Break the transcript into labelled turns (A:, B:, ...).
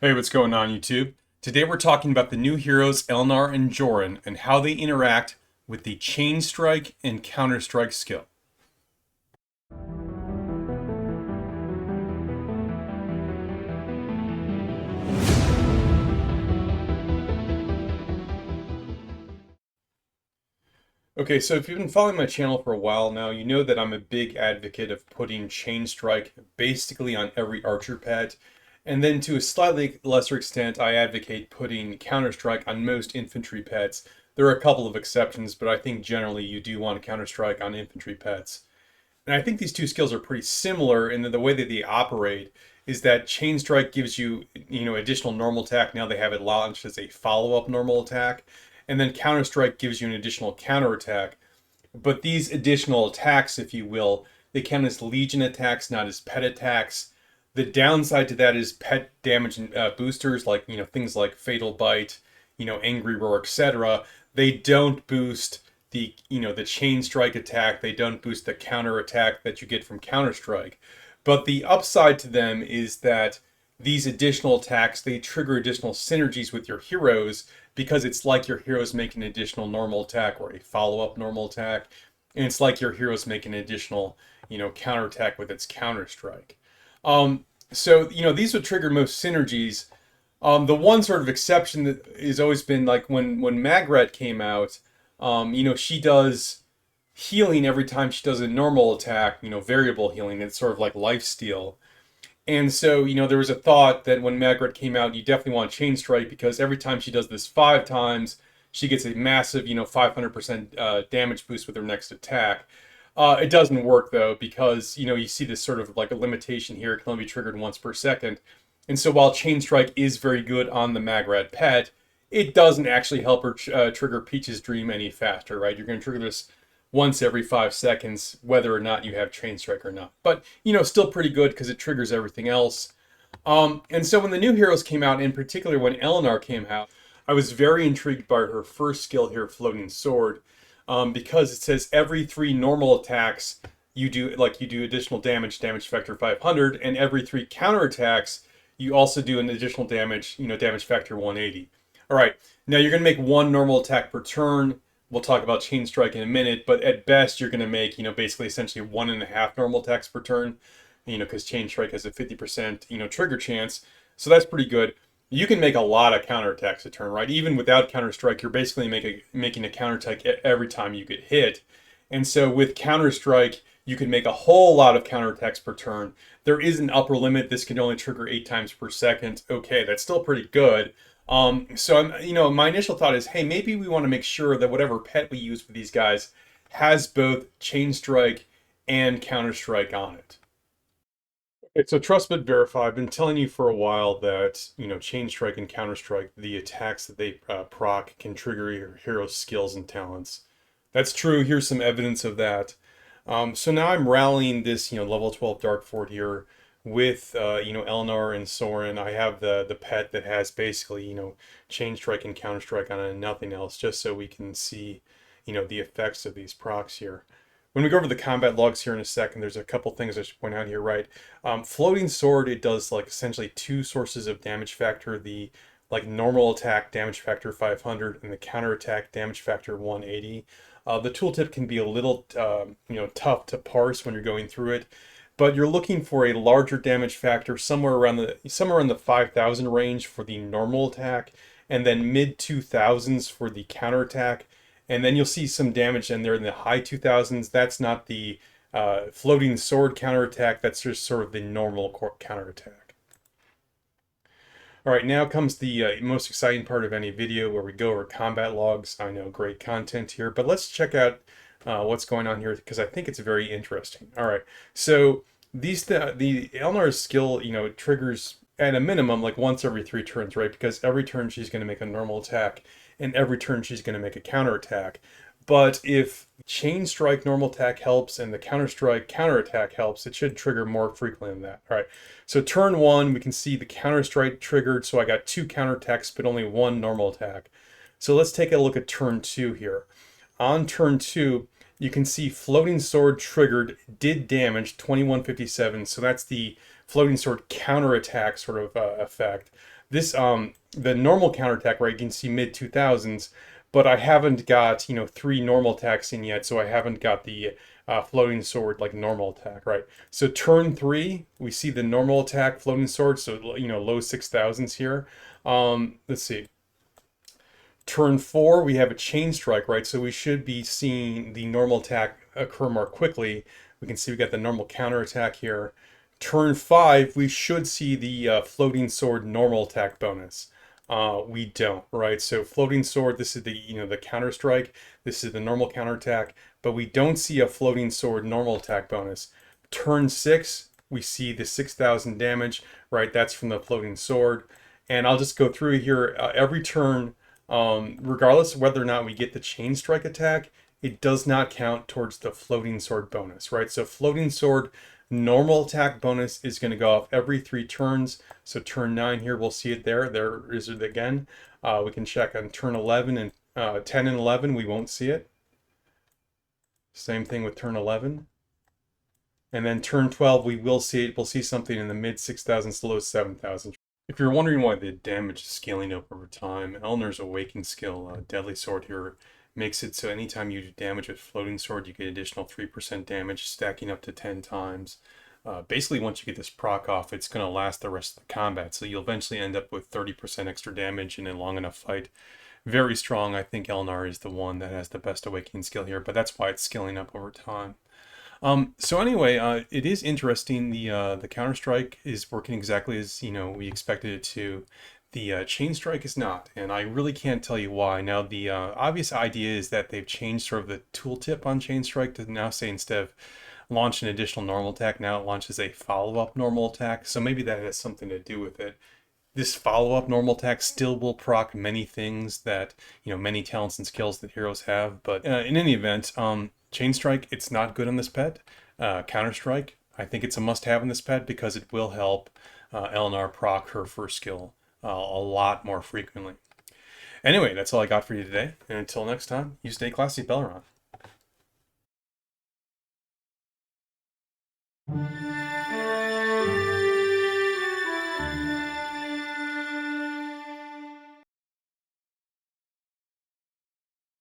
A: Hey, what's going on, YouTube? Today we're talking about the new heroes Elnar and Joran and how they interact with the chain strike and counter strike skill. Okay, so if you've been following my channel for a while now, you know that I'm a big advocate of putting chain strike basically on every archer pet. And then to a slightly lesser extent, I advocate putting counter strike on most infantry pets. There are a couple of exceptions, but I think generally you do want to counter strike on infantry pets. And I think these two skills are pretty similar in that the way that they operate is that Chain Strike gives you, additional normal attack. Now they have it launched as a follow-up normal attack. And then Counter Strike gives you an additional counter attack. But these additional attacks, if you will, they count as Legion attacks, not as pet attacks. The downside to that is pet damage boosters, like, things like Fatal Bite, Angry Roar, etc. They don't boost the chain strike attack. They don't boost the counter attack that you get from Counter Strike. But the upside to them is that these additional attacks, they trigger additional synergies with your heroes because it's like your heroes make an additional normal attack or a follow-up normal attack. And it's like your heroes make an additional, counter attack with its Counter Strike. So these would trigger most synergies. The one sort of exception that has always been like when Magrat came out, she does healing every time she does a normal attack, variable healing. It's sort of like lifesteal. And so, there was a thought that when Magrat came out, you definitely want Chain Strike because every time she does this 5 times, she gets a massive, 500% damage boost with her next attack. It doesn't work though because, you see this sort of like a limitation here. It can only be triggered once per second. And so while Chain Strike is very good on the Magrat pet, it doesn't actually help her trigger Peach's Dream any faster, right? You're going to trigger this once every 5 seconds, whether or not you have Chain Strike or not. But, still pretty good because it triggers everything else. And so when the new heroes came out, in particular when Elnar came out, I was very intrigued by her first skill here, Floating Sword, because it says every 3 normal attacks you do additional damage factor 500, and every 3 counter attacks you also do an additional damage, damage factor 180. All right, now you're going to make 1 normal attack per turn. We'll talk about Chain Strike in a minute, but at best you're going to make, basically essentially 1.5 normal attacks per turn, because Chain Strike has a 50%, trigger chance. So that's pretty good. You can make a lot of counterattacks a turn, right? Even without Counter Strike, you're basically making a counterattack every time you get hit. And so with Counter Strike, you can make a whole lot of counterattacks per turn. There is an upper limit. This can only trigger 8 times per second. Okay, that's still pretty good. So my initial thought is, hey, maybe we want to make sure that whatever pet we use for these guys has both Chain Strike and Counter Strike on it. Okay, so trust but verify. I've been telling you for a while that, Chain Strike and Counter Strike, the attacks that they proc can trigger your hero's skills and talents. That's true. Here's some evidence of that. So now I'm rallying this, level 12 Dark Fort here with, Elnar and Soren. I have the pet that has basically, Chain Strike and Counter Strike on it and nothing else, just so we can see, the effects of these procs here. When we go over the combat logs here in a second, there's a couple things I should point out here, right? Floating Sword, it does like essentially 2 sources of damage factor, the like normal attack damage factor 500 and the counter attack damage factor 180. The tooltip can be a little, tough to parse when you're going through it, but you're looking for a larger damage factor somewhere around the 5,000 range for the normal attack, and then mid 2,000s for the counter attack, and then you'll see some damage in there in the high 2,000s. That's not the floating sword counter attack. That's just sort of the normal counter attack. All right, now comes the most exciting part of any video where we go over combat logs. I know, great content here, but let's check out what's going on here because I think it's very interesting. All right, so the Elnar's skill, triggers at a minimum like once every 3 turns, right? Because every turn she's going to make a normal attack, and every turn she's going to make a counter attack. But if Chain Strike normal attack helps and the Counter Strike counter attack helps, it should trigger more frequently than that. All right, so turn 1, we can see the Counter Strike triggered, so I got 2 counter attacks, but only 1 normal attack. So let's take a look at turn 2 here. On turn 2, you can see Floating Sword triggered, did damage 2157, so that's the floating sword counterattack sort of effect. This the normal counterattack, right? You can see mid 2000s, but I haven't got, 3 normal attacks in yet, so I haven't got the floating sword like normal attack, right? So turn 3, we see the normal attack floating sword, so low 6000s here. Let's see. Turn 4, we have a chain strike, right? So we should be seeing the normal attack occur more quickly. We can see we got the normal counter attack here. Turn 5, we should see the floating sword normal attack bonus. We don't, right? So floating sword, this is the counter strike. This is the normal counter attack, but we don't see a floating sword normal attack bonus. Turn 6, we see the 6000 damage, right? That's from the floating sword. And I'll just go through here every turn. Regardless of whether or not we get the chain strike attack, it does not count towards the floating sword bonus, right? So floating sword normal attack bonus is going to go off every 3 turns. So turn 9 here, we'll see it there. There is it again. We can check on turn 11 and 10 and 11, we won't see it. Same thing with turn 11. And then turn 12, we will see it. We'll see something in the mid 6,000s to low 7,000s. If you're wondering why the damage is scaling up over time, Elnar's Awakened skill, Deadly Sword here, makes it so anytime you do damage with Floating Sword, you get additional 3% damage, stacking up to 10 times. Basically, once you get this proc off, it's going to last the rest of the combat, so you'll eventually end up with 30% extra damage in a long enough fight. Very strong. I think Elnar is the one that has the best Awakening skill here, but that's why it's scaling up over time. So anyway, it is interesting. The Counter Strike is working exactly as we expected it to. The Chain Strike is not, and I really can't tell you why. Now, the obvious idea is that they've changed sort of the tooltip on Chain Strike to now say instead of launch an additional normal attack, now it launches a follow-up normal attack. So maybe that has something to do with it. This follow-up normal attack still will proc many things that, many talents and skills that heroes have. But in any event, Chain Strike, it's not good on this pet. Counter Strike, I think it's a must-have in this pet because it will help Elnar proc her first skill a lot more frequently. Anyway, that's all I got for you today. And until next time, you stay classy, Belleron.